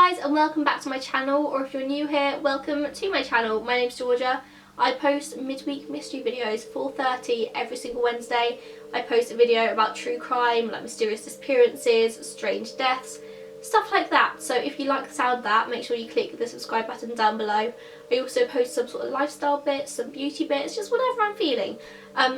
guys, and welcome back to my channel, or if you're new here, welcome to my channel. My name's Georgia. I post midweek mystery videos 4:30 every single Wednesday. I post a video about true crime, like mysterious disappearances, strange deaths, stuff like that. So if you like the sound of that, make sure you click the subscribe button down below. I also post some sort of lifestyle bits, some beauty bits, just whatever I'm feeling.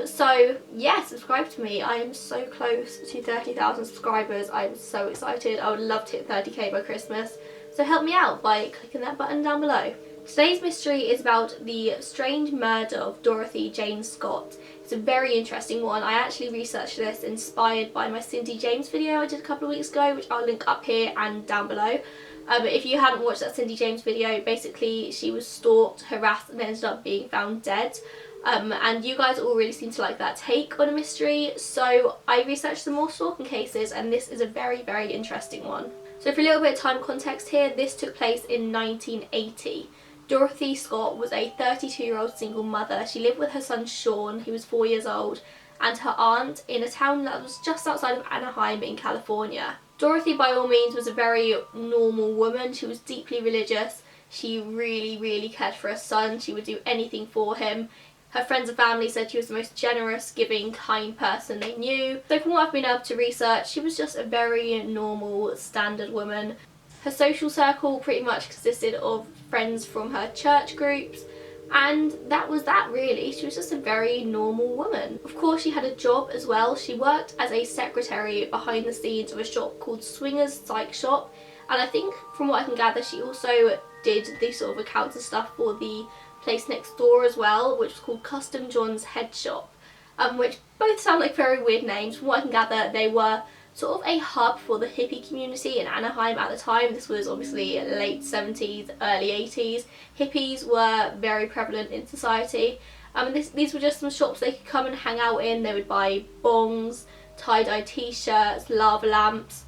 So yeah, subscribe to me. I am so close to 30,000 subscribers. I'm so excited. I would love to hit 30k by Christmas. So help me out by clicking that button down below. Today's mystery is about the strange murder of Dorothy Jane Scott. It's a very interesting one. I actually researched this inspired by my Cindy James video I did a couple of weeks ago, which I'll link up here and down below. If you hadn't watched that Cindy James video, basically she was stalked, harassed and ended up being found dead. And you guys all really seem to like that take on a mystery, so I researched some more stalking cases, and this is a very, very interesting one. So for a little bit of time context here, this took place in 1980. Dorothy Scott was a 32-year-old single mother. She lived with her son Shaun, who was 4 years old, and her aunt in a town that was just outside of Anaheim in California. Dorothy, by all means, was a very normal woman. She was deeply religious. She really, really cared for her son. She would do anything for him. Her friends and family said she was the most generous, giving, kind person they knew. So from what I've been able to research, she was just a very normal, standard woman. Her social circle pretty much consisted of friends from her church groups, and that was that really. She was just a very normal woman. Of course, she had a job as well. She worked as a secretary behind the scenes of a shop called Swingers Psych Shop, and I think from what I can gather, she also did the sort of accounts and stuff for the place next door as well, which was called Custom John's Head Shop, which both sound like very weird names. From what I can gather, they were sort of a hub for the hippie community in Anaheim at the time. This was obviously late 70s, early 80s. Hippies were very prevalent in society. These were just some shops they could come and hang out in. They would buy bongs, tie-dye t-shirts, lava lamps,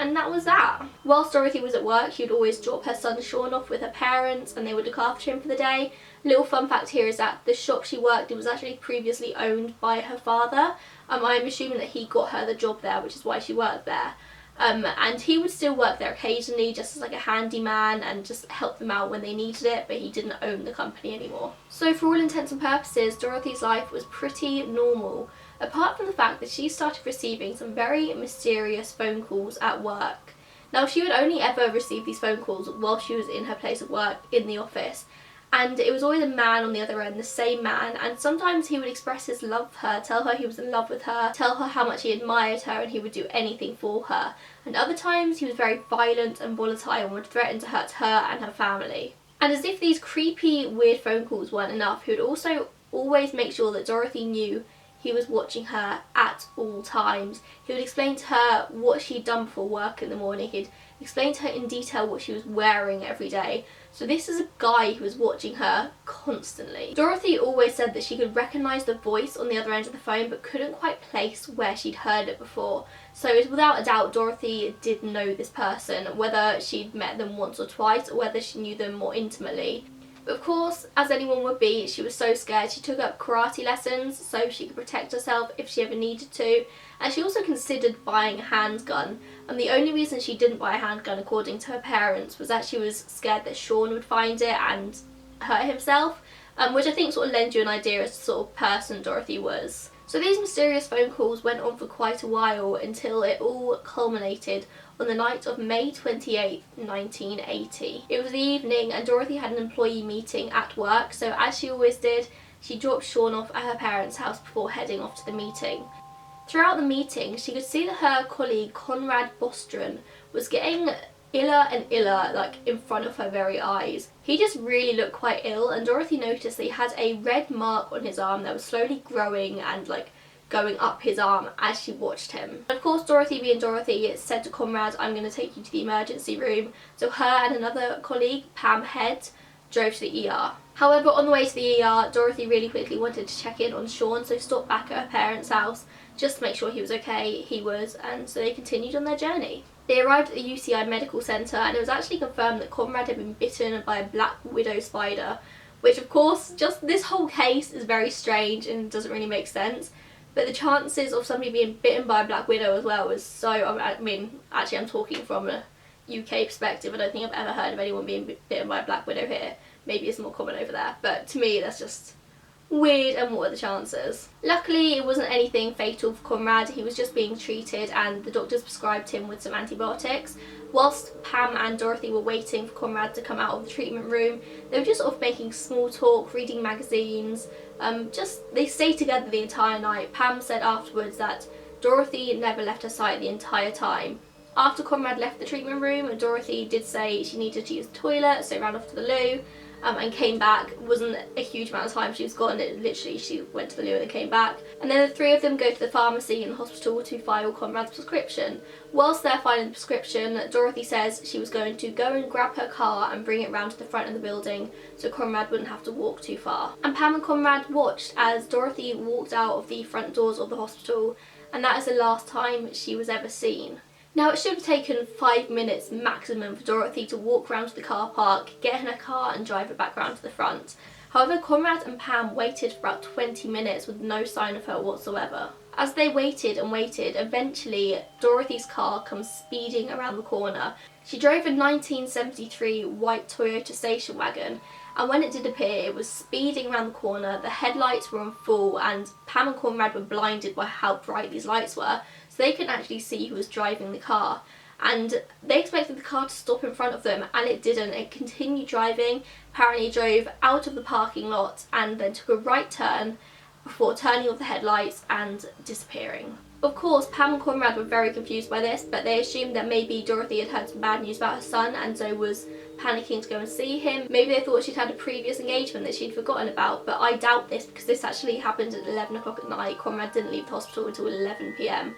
and that was that. Whilst Dorothy was at work, she would always drop her son Shaun off with her parents, and they would look after him for the day. Little fun fact here is that the shop she worked in was actually previously owned by her father. I'm assuming that he got her the job there, which is why she worked there. And he would still work there occasionally just as like a handyman and just help them out when they needed it, but he didn't own the company anymore. So for all intents and purposes, Dorothy's life was pretty normal, apart from the fact that she started receiving some very mysterious phone calls at work. Now, she would only ever receive these phone calls while she was in her place of work in the office, and it was always a man on the other end, the same man, and sometimes he would express his love for her, tell her he was in love with her, tell her how much he admired her and he would do anything for her. And other times he was very violent and volatile and would threaten to hurt her and her family. And as if these creepy, weird phone calls weren't enough, he would also always make sure that Dorothy knew he was watching her at all times. He would explain to her what she'd done before work in the morning. He'd explain to her in detail what she was wearing every day. So this is a guy who was watching her constantly. Dorothy always said that she could recognise the voice on the other end of the phone, but couldn't quite place where she'd heard it before. So without a doubt, Dorothy did know this person, whether she'd met them once or twice or whether she knew them more intimately. But of course, as anyone would be, she was so scared she took up karate lessons so she could protect herself if she ever needed to, and she also considered buying a handgun. And the only reason she didn't buy a handgun, according to her parents, was that she was scared that Shaun would find it and hurt himself, which I think sort of lends you an idea as to the sort of person Dorothy was. So these mysterious phone calls went on for quite a while until it all culminated on the night of May 28th, 1980. It was the evening and Dorothy had an employee meeting at work, so as she always did, she dropped Shaun off at her parents' house before heading off to the meeting. Throughout the meeting, she could see that her colleague Conrad Bostron was getting iller and iller, like in front of her very eyes. He just really looked quite ill, and Dorothy noticed that he had a red mark on his arm that was slowly growing and like going up his arm as she watched him. Of course, Dorothy being Dorothy said to Conrad, "I'm going to take you to the emergency room." So her and another colleague, Pam Head, drove to the ER. However, on the way to the ER, Dorothy really quickly wanted to check in on Shaun, so stopped back at her parents' house just to make sure he was okay. He was, and so they continued on their journey. They arrived at the UCI Medical Centre, and it was actually confirmed that Conrad had been bitten by a black widow spider, which of course, just this whole case is very strange and doesn't really make sense. But the chances of somebody being bitten by a black widow as well was so, I mean, actually I'm talking from UK perspective, I don't think I've ever heard of anyone being bitten by a black widow here. Maybe it's more common over there, but to me that's just weird, and what are the chances? Luckily it wasn't anything fatal for Conrad. He was just being treated and the doctors prescribed him with some antibiotics. Whilst Pam and Dorothy were waiting for Conrad to come out of the treatment room, they were just sort of making small talk, reading magazines, they stayed together the entire night. Pam said afterwards that Dorothy never left her sight the entire time. After Conrad left the treatment room, Dorothy did say she needed to use the toilet, so ran off to the loo. And came back. Wasn't a huge amount of time she was gone. Literally she went to the loo and then came back. And then the three of them go to the pharmacy in the hospital to file Conrad's prescription. Whilst they're filing the prescription, Dorothy says she was going to go and grab her car and bring it round to the front of the building so Conrad wouldn't have to walk too far. And Pam and Conrad watched as Dorothy walked out of the front doors of the hospital, and that is the last time she was ever seen. Now it should have taken 5 minutes maximum for Dorothy to walk round to the car park, get in her car and drive it back round to the front. However, Conrad and Pam waited for about 20 minutes with no sign of her whatsoever. As they waited and waited, eventually Dorothy's car comes speeding around the corner. She drove a 1973 white Toyota station wagon, and when it did appear it was speeding around the corner, the headlights were on full and Pam and Conrad were blinded by how bright these lights were, so they couldn't actually see who was driving the car. And they expected the car to stop in front of them and it didn't. It continued driving, apparently drove out of the parking lot and then took a right turn before turning off the headlights and disappearing. Of course, Pam and Conrad were very confused by this, but they assumed that maybe Dorothy had heard some bad news about her son and so was panicking to go and see him. Maybe they thought she'd had a previous engagement that she'd forgotten about, but I doubt this because this actually happened at 11 o'clock at night. Conrad didn't leave the hospital until 11 PM.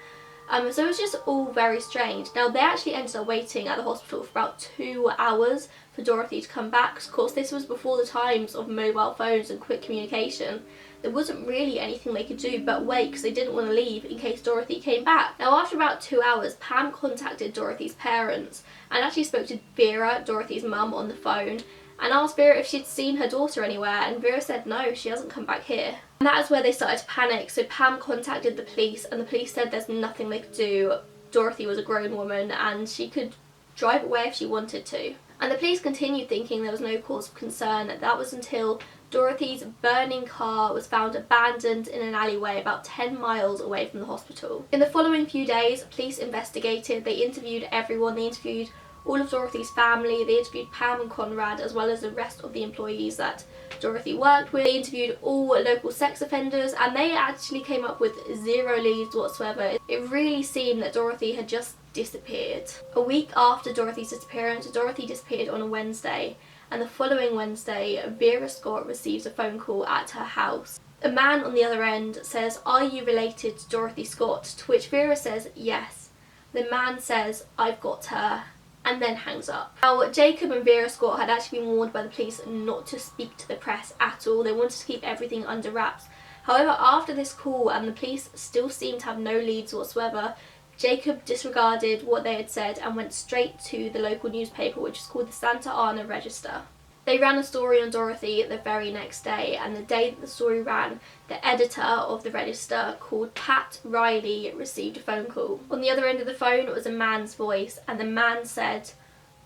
So it was just all very strange. Now they actually ended up waiting at the hospital for about 2 hours for Dorothy to come back. Of course this was before the times of mobile phones and quick communication. There wasn't really anything they could do but wait because they didn't want to leave in case Dorothy came back. Now after about 2 hours, Pam contacted Dorothy's parents and actually spoke to Vera, Dorothy's mum, on the phone and asked Vera if she'd seen her daughter anywhere, and Vera said no, she hasn't come back here. And that is where they started to panic, so Pam contacted the police and the police said there's nothing they could do. Dorothy was a grown woman and she could drive away if she wanted to. And the police continued thinking there was no cause of concern. That was until Dorothy's burning car was found abandoned in an alleyway about 10 miles away from the hospital. In the following few days, police investigated, they interviewed everyone, they interviewed all of Dorothy's family, they interviewed Pam and Conrad as well as the rest of the employees that Dorothy worked with. They interviewed all local sex offenders and they actually came up with 0 leads whatsoever. It really seemed that Dorothy had just disappeared. A week after Dorothy's disappearance, Dorothy disappeared on a Wednesday, and the following Wednesday, Vera Scott receives a phone call at her house. A man on the other end says, "Are you related to Dorothy Scott?" To which Vera says, "Yes." The man says, "I've got her," and then hangs up. Now, Jacob and Vera Scott had actually been warned by the police not to speak to the press at all. They wanted to keep everything under wraps. However, after this call and the police still seemed to have no leads whatsoever, Jacob disregarded what they had said and went straight to the local newspaper, which is called the Santa Ana Register. They ran a story on Dorothy the very next day, and the day that the story ran, the editor of the Register, called Pat Riley, received a phone call. On the other end of the phone was a man's voice, and the man said,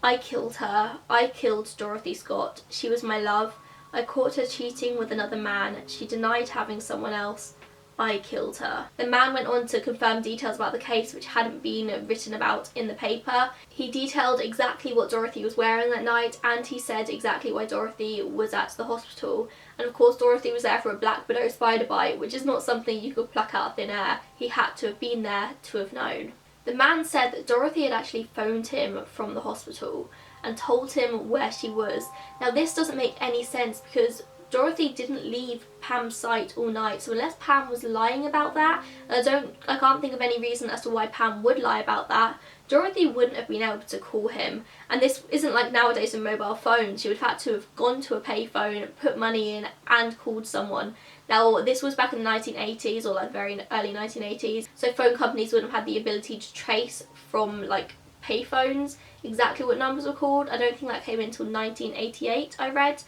"I killed her. I killed Dorothy Scott. She was my love. I caught her cheating with another man. She denied having someone else. I killed her." The man went on to confirm details about the case which hadn't been written about in the paper. He detailed exactly what Dorothy was wearing that night, and he said exactly why Dorothy was at the hospital. And of course Dorothy was there for a black widow spider bite, which is not something you could pluck out of thin air. He had to have been there to have known. The man said that Dorothy had actually phoned him from the hospital and told him where she was. Now this doesn't make any sense because Dorothy didn't leave Pam's sight all night, so unless Pam was lying about that, I can't think of any reason as to why Pam would lie about that, Dorothy wouldn't have been able to call him. And this isn't like nowadays with mobile phones. She would have had to have gone to a payphone, put money in and called someone. Now this was back in the 1980s or like very early 1980s, so phone companies wouldn't have had the ability to trace from like payphones exactly what numbers were called. I don't think that came in until 1988, I read.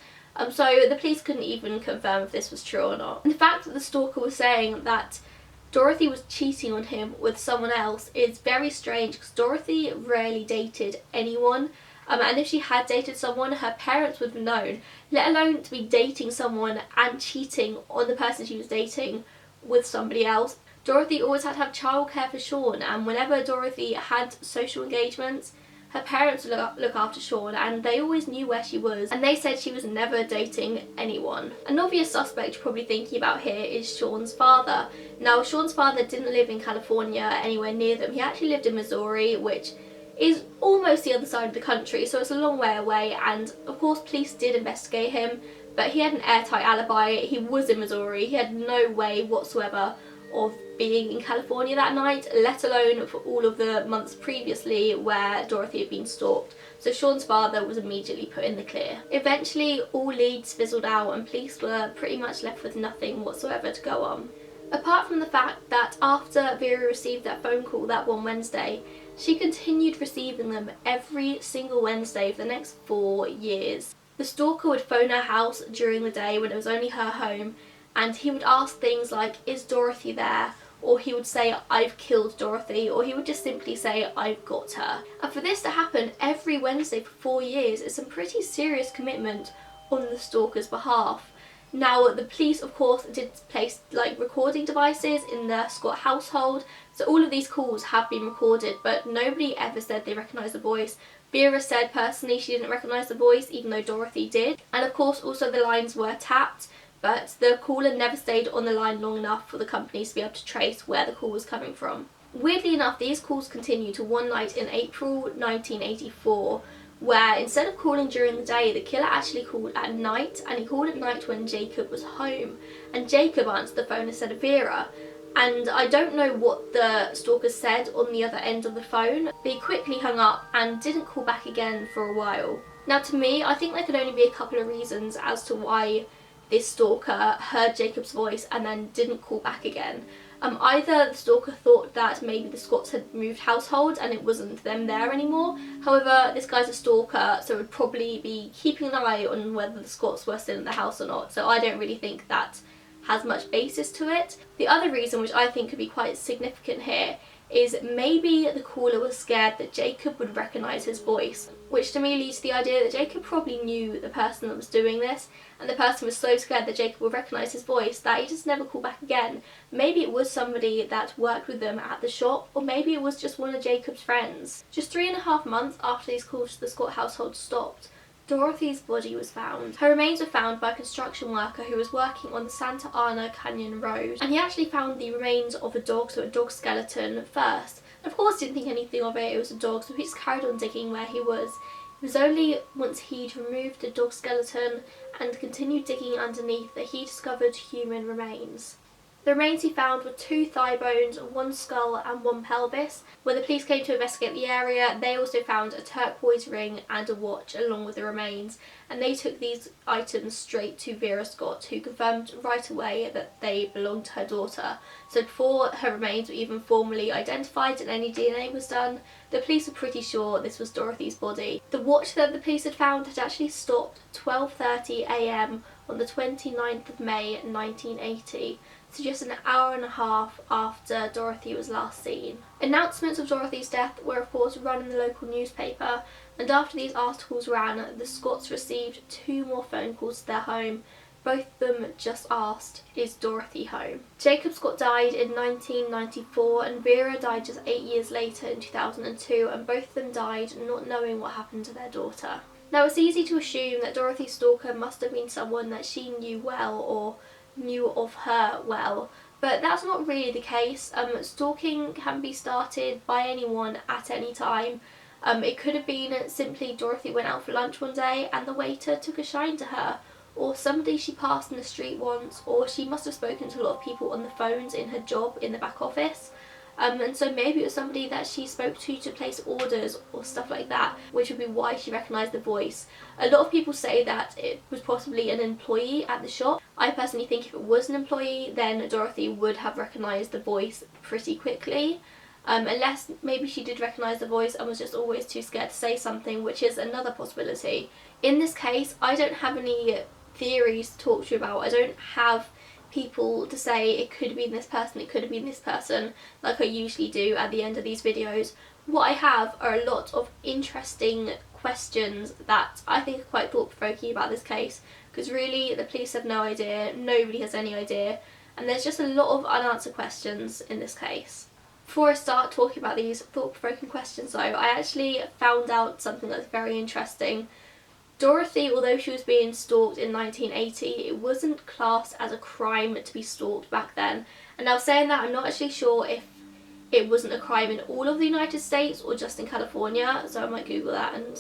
So the police couldn't even confirm if this was true or not. And the fact that the stalker was saying that Dorothy was cheating on him with someone else is very strange, because Dorothy rarely dated anyone. And if she had dated someone, her parents would have known, let alone to be dating someone and cheating on the person she was dating with somebody else. Dorothy always had to have childcare for Shaun, and whenever Dorothy had social engagements, her parents would look after Shaun, and they always knew where she was, and they said she was never dating anyone. An obvious suspect you're probably thinking about here is Shaun's father. Now, Shaun's father didn't live in California, anywhere near them. He actually lived in Missouri, which is almost the other side of the country, so it's a long way away, and of course police did investigate him, but he had an airtight alibi. He was in Missouri. He had no way whatsoever of being in California that night, let alone for all of the months previously where Dorothy had been stalked. So Shaun's father was immediately put in the clear. Eventually all leads fizzled out and police were pretty much left with nothing whatsoever to go on. Apart from the fact that after Vera received that phone call that one Wednesday, she continued receiving them every single Wednesday for the next 4 years. The stalker would phone her house during the day when it was only her home, and he would ask things like, "Is Dorothy there?" Or he would say, "I've killed Dorothy," or he would just simply say, "I've got her." And for this to happen every Wednesday for 4 years is some pretty serious commitment on the stalker's behalf. Now, the police of course did place recording devices in the Scott household, so all of these calls have been recorded, but nobody ever said they recognised the voice. Vera said personally she didn't recognise the voice, even though Dorothy did. And of course also the lines were tapped, but the caller never stayed on the line long enough for the companies to be able to trace where the call was coming from. Weirdly enough, these calls continued to one night in April 1984, where instead of calling during the day, the killer actually called at night, and he called at night when Jacob was home, and Jacob answered the phone instead of Vera. And I don't know what the stalker said on the other end of the phone, but he quickly hung up and didn't call back again for a while. Now, to me, I think there could only be a couple of reasons as to why this stalker heard Jacob's voice and then didn't call back again. Either the stalker thought that maybe the Scotts had moved households and it wasn't them there anymore. However, this guy's a stalker, so would probably be keeping an eye on whether the Scotts were still in the house or not, so I don't really think that has much basis to it. The other reason, which I think could be quite significant here, is maybe the caller was scared that Jacob would recognise his voice, which to me leads to the idea that Jacob probably knew the person that was doing this, and the person was so scared that Jacob would recognise his voice that he just never called back again. Maybe it was somebody that worked with them at the shop, or maybe it was just one of Jacob's friends. Just 3.5 months after these calls to the Scott household stopped, Dorothy's body was found. Her remains were found by a construction worker who was working on the Santa Ana Canyon Road, and he actually found the remains of a dog, so a dog skeleton, first. And of course didn't think anything of it was a dog, so he just carried on digging where he was. It was only once he'd removed the dog skeleton and continued digging underneath that he discovered human remains. The remains he found were 2 thigh bones, 1 skull and 1 pelvis. When the police came to investigate the area, they also found a turquoise ring and a watch along with the remains, and they took these items straight to Vera Scott, who confirmed right away that they belonged to her daughter. So before her remains were even formally identified and any DNA was done, the police were pretty sure this was Dorothy's body. The watch that the police had found had actually stopped 12:30 AM on the 29th of May 1980. So just an hour and a half after Dorothy was last seen. Announcements of Dorothy's death were of course run in the local newspaper, and after these articles ran, the Scotts received 2 more phone calls to their home. Both of them just asked, "Is Dorothy home?" Jacob Scott died in 1994 and Vera died just 8 years later in 2002, and both of them died not knowing what happened to their daughter. Now, it's easy to assume that Dorothy's stalker must have been someone that she knew well or knew of her well, but that's not really the case. Stalking can be started by anyone at any time. It could have been simply Dorothy went out for lunch one day and the waiter took a shine to her, or somebody she passed in the street once, or she must have spoken to a lot of people on the phones in her job in the back office. And so maybe it was somebody that she spoke to place orders or stuff like that, which would be why she recognised the voice. A lot of people say that it was possibly an employee at the shop. I personally think if it was an employee, then Dorothy would have recognised the voice pretty quickly. Unless maybe she did recognise the voice and was just always too scared to say something, which is another possibility. In this case, I don't have any theories to talk to you about. I don't have people to say it could have been this person, it could have been this person, like I usually do at the end of these videos. What I have are a lot of interesting questions that I think are quite thought-provoking about this case, because really the police have no idea, nobody has any idea, and there's just a lot of unanswered questions in this case. Before I start talking about these thought-provoking questions though, I actually found out something that's very interesting. Dorothy, although she was being stalked in 1980, it wasn't classed as a crime to be stalked back then. And now saying that, I'm not actually sure if it wasn't a crime in all of the United States or just in California, so I might Google that and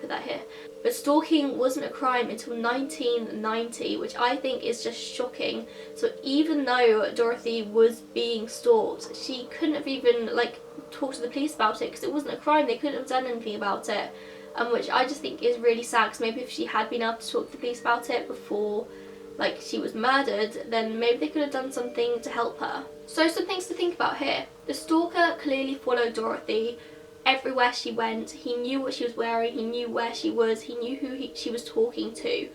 put that here. But stalking wasn't a crime until 1990, which I think is just shocking. So even though Dorothy was being stalked, she couldn't have even like talked to the police about it because it wasn't a crime. They couldn't have done anything about it, which I just think is really sad, because maybe if she had been able to talk to the police about it before like she was murdered, then maybe they could have done something to help her. So some things to think about here. The stalker clearly followed Dorothy everywhere she went. He knew what she was wearing, he knew where she was, he knew who she was talking to,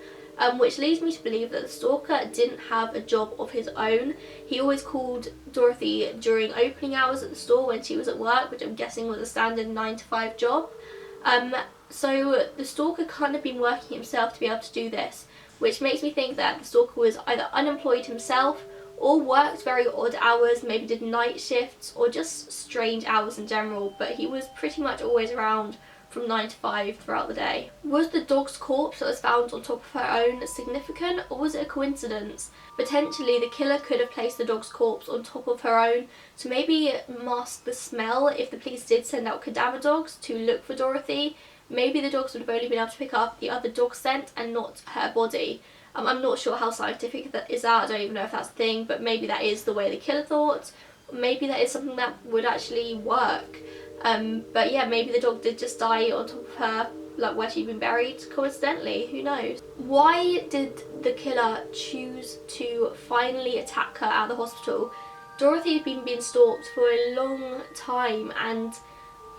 which leads me to believe that the stalker didn't have a job of his own. He always called Dorothy during opening hours at the store when she was at work, which I'm guessing was a standard 9 to 5 job. So the stalker can't have been working himself to be able to do this, which makes me think that the stalker was either unemployed himself or worked very odd hours, maybe did night shifts or just strange hours in general, but he was pretty much always around from 9 to 5 throughout the day. Was the dog's corpse that was found on top of her own significant, or was it a coincidence? Potentially the killer could have placed the dog's corpse on top of her own to maybe mask the smell if the police did send out cadaver dogs to look for Dorothy. Maybe the dogs would have only been able to pick up the other dog's scent and not her body. I'm not sure how scientific that is. I don't even know if that's a thing, but maybe that is the way the killer thought. Maybe that is something that would actually work. But yeah, maybe the dog did just die on top of her, like where she'd been buried, coincidentally, who knows. Why did the killer choose to finally attack her at the hospital? Dorothy had been being stalked for a long time and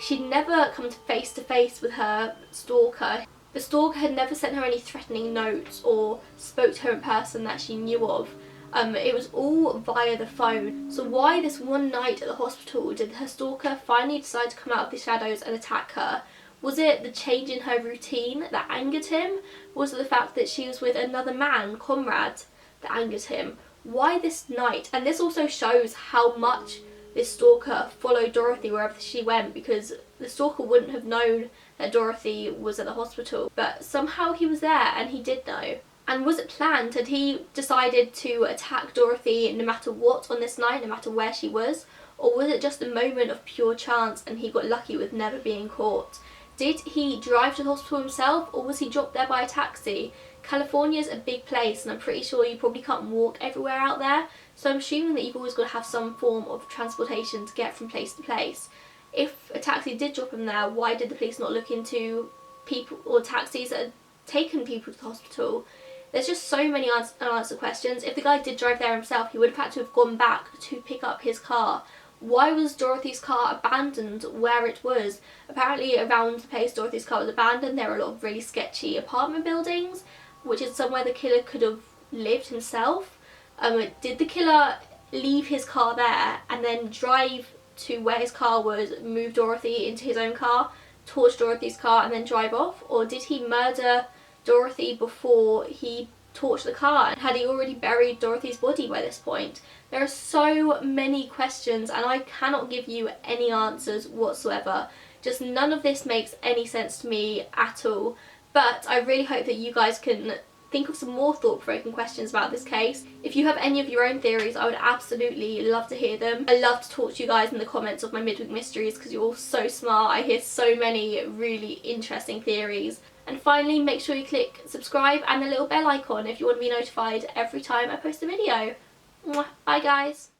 she'd never come face to face with her stalker. The stalker had never sent her any threatening notes or spoke to her in person that she knew of. It was all via the phone. So why this one night at the hospital did her stalker finally decide to come out of the shadows and attack her? Was it the change in her routine that angered him? Was it the fact that she was with another man, Conrad, that angered him? Why this night? And this also shows how much this stalker followed Dorothy wherever she went, because the stalker wouldn't have known that Dorothy was at the hospital, but somehow he was there and he did know. And was it planned? Had he decided to attack Dorothy no matter what on this night, no matter where she was? Or was it just a moment of pure chance and he got lucky with never being caught? Did he drive to the hospital himself, or was he dropped there by a taxi? California's a big place and I'm pretty sure you probably can't walk everywhere out there, so I'm assuming that you've always got to have some form of transportation to get from place to place. If a taxi did drop him there, why did the police not look into people or taxis that had taken people to the hospital? There's just so many unanswered questions. If the guy did drive there himself, he would have had to have gone back to pick up his car. Why was Dorothy's car abandoned where it was? Apparently around the place Dorothy's car was abandoned, there are a lot of really sketchy apartment buildings, which is somewhere the killer could have lived himself. Did the killer leave his car there and then drive to where his car was, move Dorothy into his own car, torch Dorothy's car and then drive off? Or did he murder Dorothy before he torched the car? And had he already buried Dorothy's body by this point? There are so many questions and I cannot give you any answers whatsoever. Just none of this makes any sense to me at all. But I really hope that you guys can think of some more thought-provoking questions about this case. If you have any of your own theories, I would absolutely love to hear them. I love to talk to you guys in the comments of my midweek mysteries because you're all so smart. I hear so many really interesting theories. And finally, make sure you click subscribe and the little bell icon if you want to be notified every time I post a video. Mwah. Bye guys.